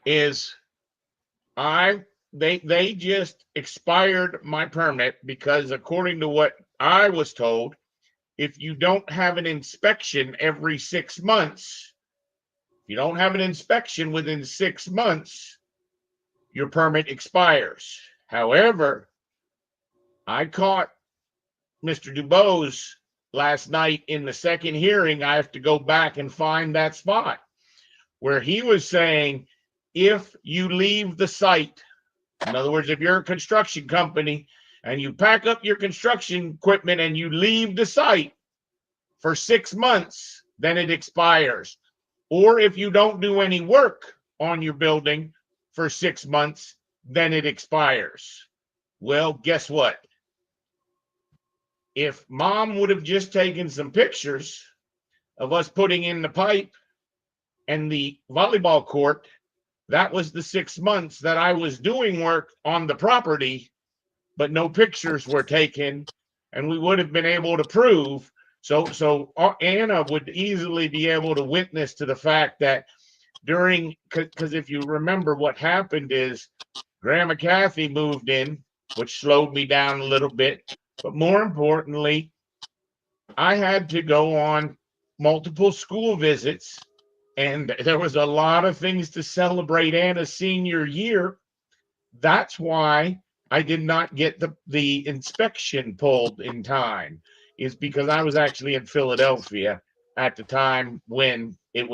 is they just expired my permit because according to what I was told, if you don't have an inspection every 6 months, if you don't have an inspection within 6 months, your permit expires. However, I caught Mr. Dubose last night in the second hearing. I have to go back and find that spot where he was saying if you leave the site, in other words, if you're a construction company and you pack up your construction equipment and you leave the site for 6 months, then it expires. Or if you don't do any work on your building for 6 months, then it expires. Well, guess what? If mom would have just taken some pictures of us putting in the pipe and the volleyball court, that was the 6 months that I was doing work on the property, but no pictures were taken, and we would have been able to prove. So Anna would easily be able to witness to the fact that during, because if you remember what happened is Grandma Kathy moved in, which slowed me down a little bit. But more importantly, I had to go on multiple school visits, and there was a lot of things to celebrate Anna's senior year. That's why I did not get the inspection pulled in time, is because I was actually in Philadelphia at the time when it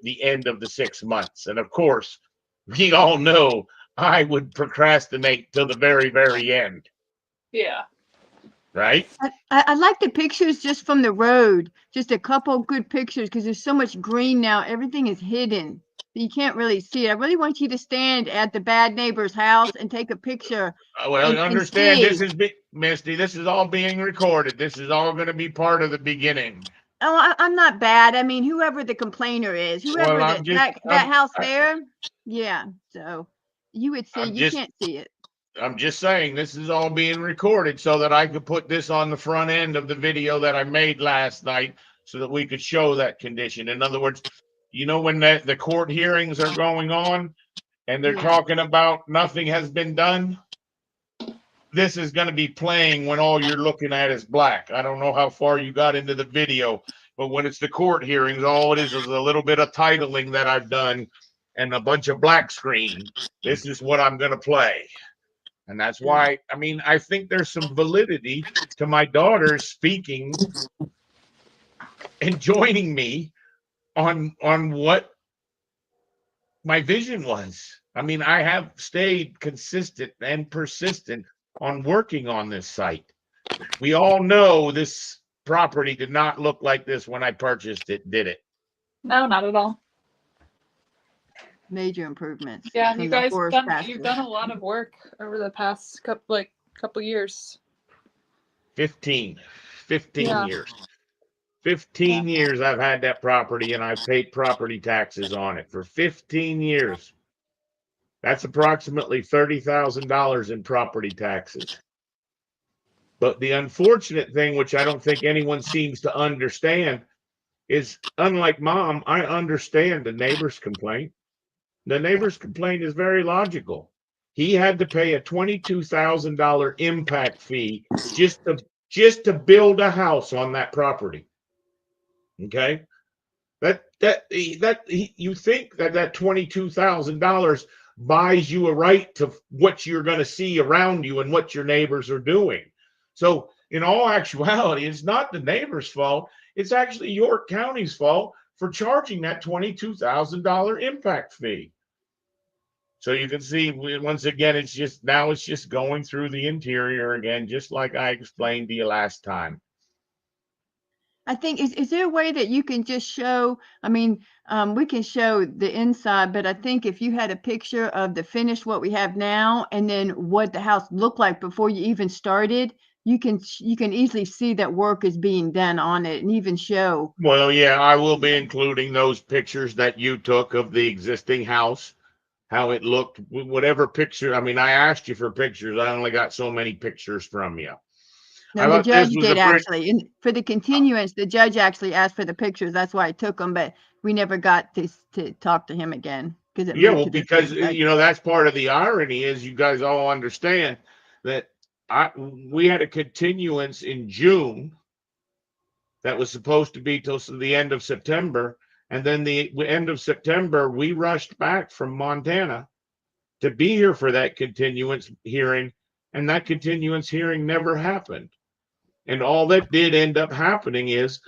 the end of the 6 months. And of course, we all know I would procrastinate till the very, very end, Yeah. right? I like the pictures just from the road, just a couple good pictures because there's so much green now. Everything is hidden. You can't really see it. I really want you to stand at the bad neighbor's house and take a picture Well, and understand see. this is Misty. This is all being recorded. This is all going to be part of the beginning. Oh, I'm not bad. I mean, whoever the complainer is, Well, whoever that house there, yeah. So you would see. I'm You just can't see it. I'm just saying this is all being recorded so that I could put this on the front end of the video that I made last night so that we could show that condition. In other words, when the court hearings are going on and they're Yeah. talking about nothing has been done, this is going to be playing when all you're looking at is black. I don't know how far you got into the video, but when it's the court hearings, all it is a little bit of titling that I've done and a bunch of black screen. This is what I'm going to play. And that's why, I mean, I think there's some validity to my daughter speaking and joining me on what my vision was. I mean, I have stayed consistent and persistent on working on this site. We all know this property did not look like this when I purchased it, did it? No, not at all. Major improvements. Yeah, from you the guys forest you've pasture. done a lot of work over the past couple years. 15 Yeah. years. 15 years I've had that property and I've paid property taxes on it for 15 years. That's approximately $30,000 in property taxes. But the unfortunate thing, which I don't think anyone seems to understand, is unlike mom, I understand the neighbor's complaint. The neighbor's complaint is very logical. He had to pay a $22,000 impact fee just to build a house on that property. Okay, you think that $22,000 buys you a right to what you're going to see around you and what your neighbors are doing. So in all actuality, it's not the neighbor's fault. It's actually York County's fault for charging that $22,000 impact fee. So you can see once again, it's just going through the interior again, just like I explained to you last time. I think is there a way that you can just show? I mean, we can show the inside, but I think if you had a picture of the finish, what we have now, and then what the house looked like before you even started, you can easily see that work is being done on it, and even show. Well, yeah, I will be including those pictures that you took of the existing house, how it looked, whatever picture. I mean, I asked you for pictures. I only got so many pictures from you. I No, the thought this judge was a did pretty. actually, and for the continuance, the judge actually asked for the pictures. That's why I took them, but we never got to talk to him again. because it Yeah, moved well, to the because same budget. that's part of the irony is you guys all understand that we had a continuance in June that was supposed to be till the end of September, and then the end of September we rushed back from Montana to be here for that continuance hearing, and that continuance hearing never happened. And all that did end up happening is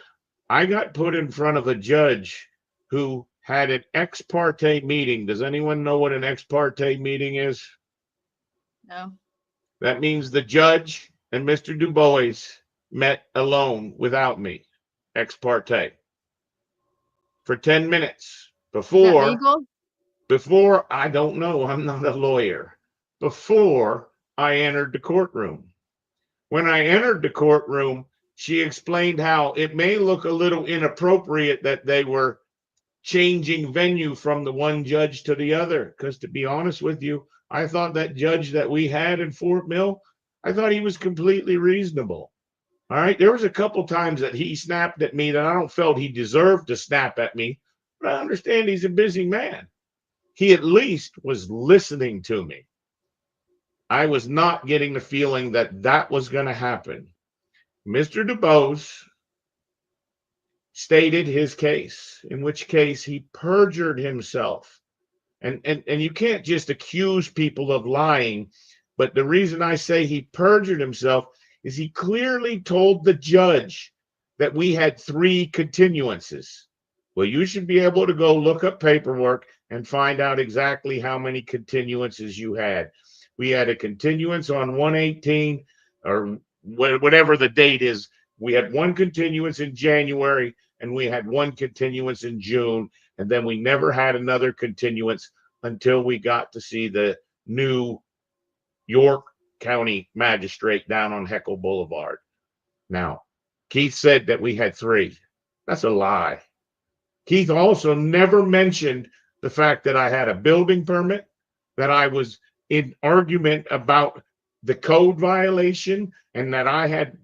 I got put in front of a judge who had an ex parte meeting. Does anyone know what an ex parte meeting is? No. That means the judge and Mr. Du Bois met alone without me, ex parte, for 10 minutes Is that before legal? I don't know, I'm not a lawyer, before I entered the courtroom. When I entered the courtroom, she explained how it may look a little inappropriate that they were changing venue from the one judge to the other. Because to be honest with you, I thought that judge that we had in Fort Mill, I thought he was completely reasonable. All right. There was a couple times that he snapped at me that I don't felt he deserved to snap at me, but I understand he's a busy man. He at least was listening to me. I was not getting the feeling that that was going to happen. Mr. Du Bois stated his case, in which case he perjured himself. And you can't just accuse people of lying. But the reason I say he perjured himself is he clearly told the judge that we had 3 continuances. Well, you should be able to go look up paperwork and find out exactly how many continuances you had. We had a continuance on 1/18 or whatever the date is. We had 1 continuance in January and we had 1 continuance in June. And then we never had another continuance until we got to see the new York County magistrate down on Heckle Boulevard. Now, Keith said that we had 3. That's a lie. Keith also never mentioned the fact that I had a building permit, that I was in argument about the code violation, and that I had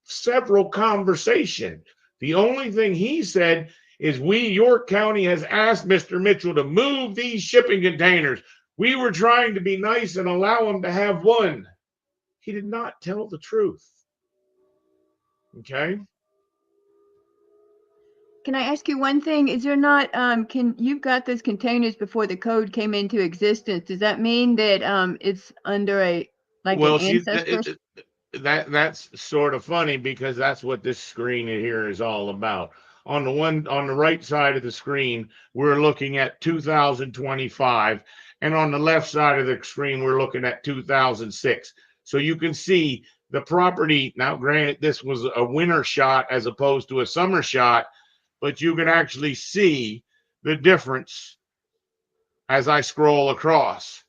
several conversations. The only thing he said is York County has asked Mr. Mitchell to move these shipping containers. We were trying to be nice and allow him to have 1. He did not tell the truth. Okay. Can I ask you one thing? Is there not, you've got those containers before the code came into existence. Does that mean that, it's under like an Well, ancestor? that's sort of funny because that's what this screen here is all about. On the right side of the screen, we're looking at 2025, and on the left side of the screen, we're looking at 2006. So you can see the property. Now, granted, this was a winter shot as opposed to a summer shot, but you can actually see the difference as I scroll across.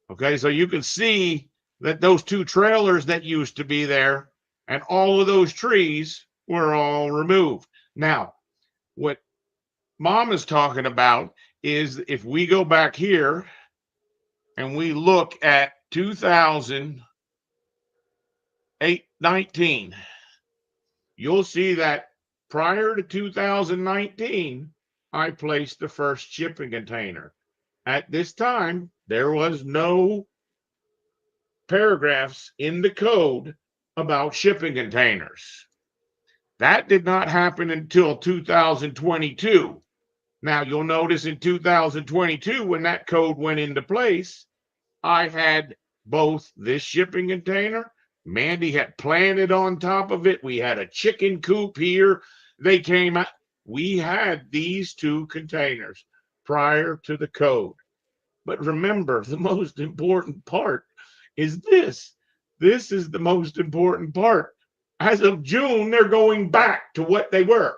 Okay, so you can see that those 2 trailers that used to be there and all of those trees were all removed. Now, what Mom is talking about is if we go back here and we look at 2019, you'll see that prior to 2019, I placed the first shipping container. At this time, there was no paragraphs in the code about shipping containers. That did not happen until 2022. Now, you'll notice in 2022, when that code went into place, I had both this shipping container. Mandy had planted on top of it. We had a chicken coop here. They came out. We had these 2 containers prior to the code. But remember, the most important part is this. This is the most important part. As of June, they're going back to what they were.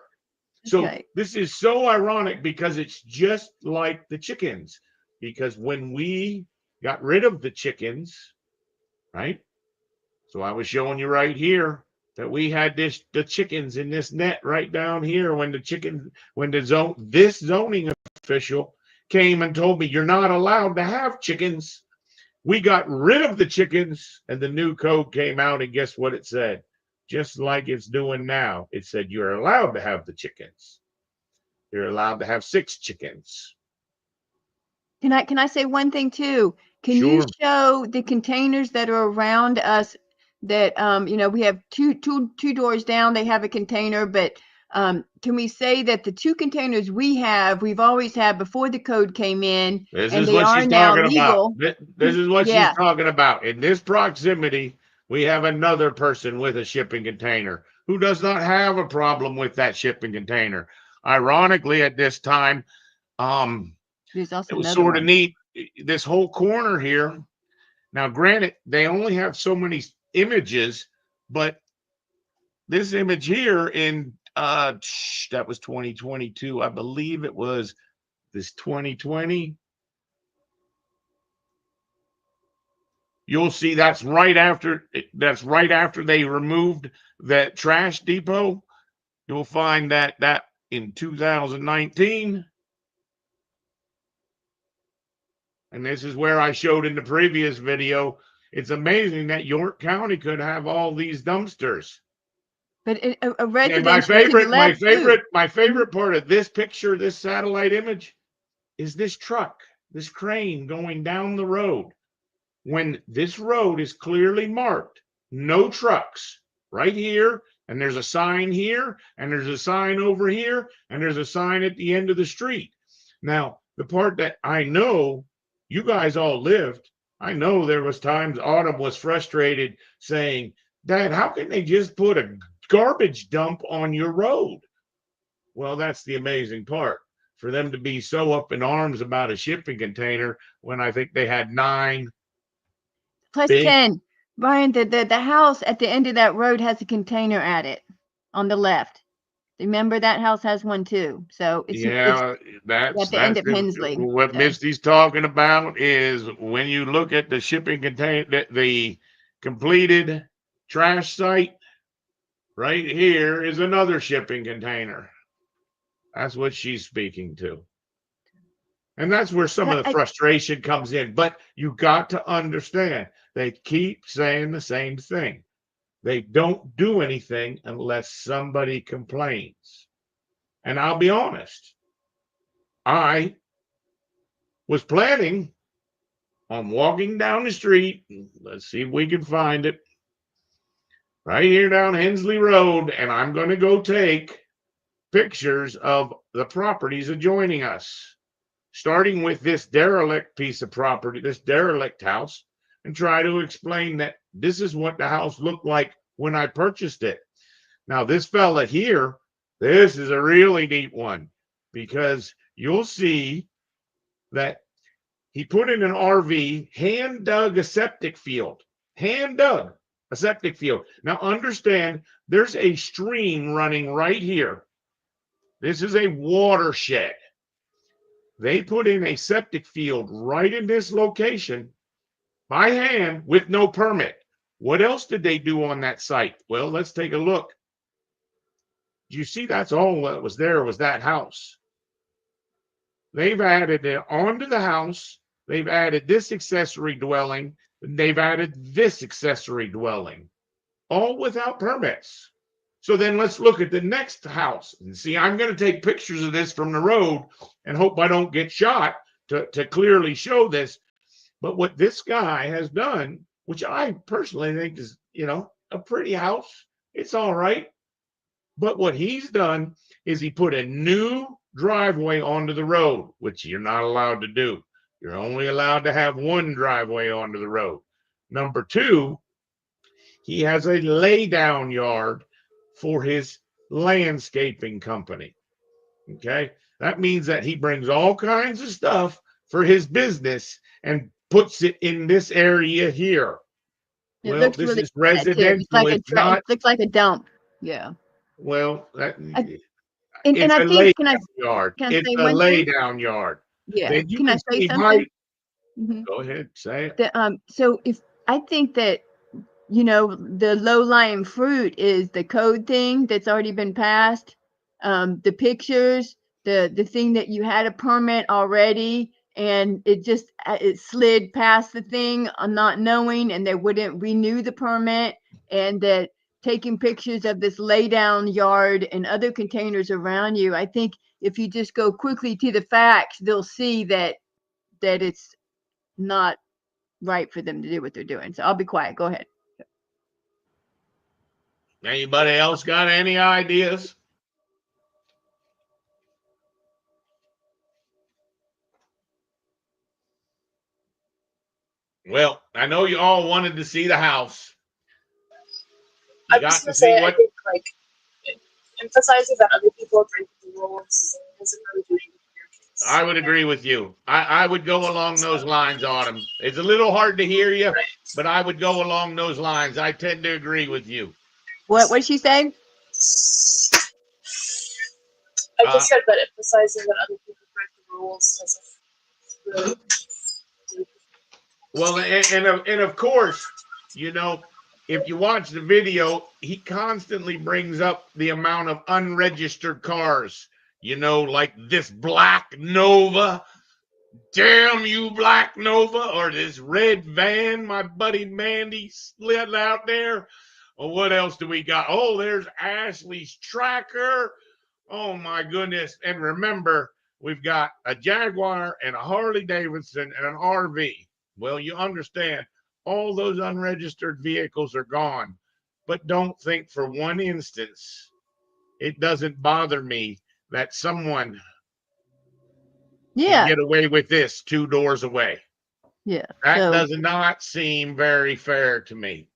So Okay. this is so ironic because it's just like the chickens. Because when we got rid of the chickens, right? So I was showing you right here that we had the chickens in this net right down here when this zoning official came and told me you're not allowed to have chickens. We got rid of the chickens and the new code came out, and guess what it said? Just like it's doing now. It said you're allowed to have the chickens. You're allowed to have 6 chickens. Can I say one thing too? Can you Sure. show the containers that are around us that you know, we have two doors down, they have a container, but can we say that the two containers we've always had before the code came in, This and is they what are she's now talking about. legal? This is what she's Yeah, talking about. In this proximity, we have another person with a shipping container who does not have a problem with that shipping container. Ironically, at this time, there's it also was another sort of one. neat. This whole corner here. Now, granted, they only have so many images, but this image here in that was 2022. I believe it was this 2020. You'll see that's right after they removed that trash depot. You'll find that in 2019. And this is where I showed in the previous video. It's amazing that York County could have all these dumpsters. But a And residential to the left too. my favorite part of this picture, this satellite image, is this truck, this crane going down the road. When this road is clearly marked, no trucks, right here, and there's a sign here, and there's a sign over here, and there's a sign at the end of the street. Now, the part that I know you guys all lived, I know there was times Autumn was frustrated saying, Dad, how can they just put a garbage dump on your road? Well, that's the amazing part. For them to be so up in arms about a shipping container when I think they had 9 Plus big. 10. Brian, the house at the end of that road has a container at it on the left. Remember that house has one too. So it's Yeah, at the end of Hensley. what So, Misty's talking about is when you look at the shipping container, the completed trash site, right here is another shipping container. That's what she's speaking to. And that's where some of the frustration comes in. But you got to understand, they keep saying the same thing. They don't do anything unless somebody complains. And I'll be honest, I was planning on walking down the street. Let's see if we can find it. Right here down Hensley Road. And I'm going to go take pictures of the properties adjoining us, starting with this derelict piece of property, this derelict house, and try to explain that this is what the house looked like when I purchased it. Now, this fella here, this is a really neat one because you'll see that he put in an RV, hand dug a septic field, hand dug a septic field. Now, understand there's a stream running right here. This is a watershed. They put in a septic field right in this location by hand with no permit. What else did they do on that site? Well, let's take a look. You see, that's all that was there was that house. They've added it onto the house. They've added this accessory dwelling. They've added this accessory dwelling, all without permits. So then let's look at the next house and see. I'm going to take pictures of this from the road and hope I don't get shot to clearly show this. But what this guy has done, which I personally think is, a pretty house, it's all right. But what he's done is he put a new driveway onto the road, which you're not allowed to do. You're only allowed to have one driveway onto the road. Number 2, he has a lay down yard for his landscaping company. Okay. That means that he brings all kinds of stuff for his business and puts it in this area here. it Well, looks this really is bad, too. residential. It's not. It looks like a dump. Yeah. Well, And it's I a think, lay down yard. can I It's say a one lay thing? down yard. Yeah. Then you Can I can say see something? Mhm. go ahead, say it. So if I think that, the low-lying fruit is the code thing that's already been passed, the pictures, the thing that you had a permit already, and it slid past the thing on not knowing, and they wouldn't renew the permit, and that taking pictures of this lay down yard and other containers around you. I think if you just go quickly to the facts, they'll see that that it's not right for them to do what they're doing. So I'll be quiet. Go ahead. Anybody else got any ideas? Well, I know you all wanted to see the house. You I'm got just to gonna see say, I what think like emphasizing that other people are breaking the rules isn't really doing it in your case. I would agree with you. I would go along those lines, Autumn. It's a little hard to hear you, Right. but I would go along those lines. I tend to agree with you. What did she say? I just said that emphasizing that other people break the rules doesn't really do it. Well, and of course, you know, if you watch the video, he constantly brings up the amount of unregistered cars. You know, like this black Nova. Damn you, black Nova, or this red van my buddy Mandy slid out there. Or what else do we got? Oh, there's Ashley's Tracker. Oh my goodness. And remember, we've got a Jaguar and a Harley Davidson and an RV. Well, you understand, all those unregistered vehicles are gone. But don't think for one instance, it doesn't bother me that someone can Yeah. get away with this 2 doors away. Yeah. That So does not seem very fair to me.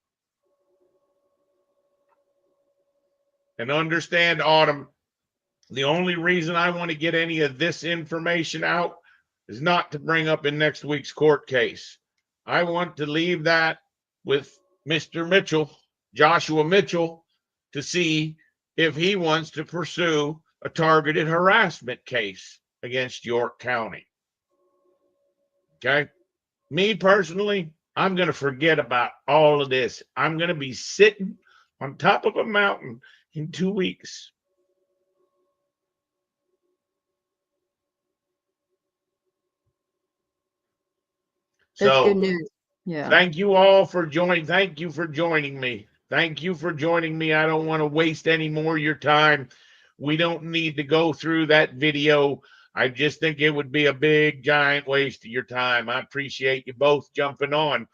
And understand, Autumn, the only reason I want to get any of this information out is not to bring up in next week's court case. I want to leave that with Mr. Mitchell, Joshua Mitchell, to see if he wants to pursue a targeted harassment case against York County. Okay? Me personally, I'm going to forget about all of this. I'm going to be sitting on top of a mountain in 2 weeks. that's So good news. Yeah. thank you all for joining. Thank you for joining me. Thank you for joining me. I don't want to waste any more of your time. We don't need to go through that video. I just think it would be a big, giant waste of your time. I appreciate you both jumping on.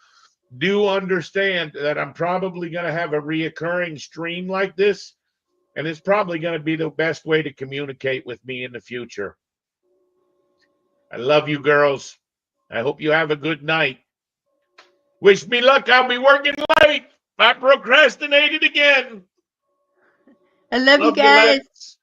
Do understand that I'm probably going to have a reoccurring stream like this, and it's probably going to be the best way to communicate with me in the future. I love you, girls. I hope you have a good night. Wish me luck. I'll be working late. I procrastinated again. I love you Love you, guys. Lex.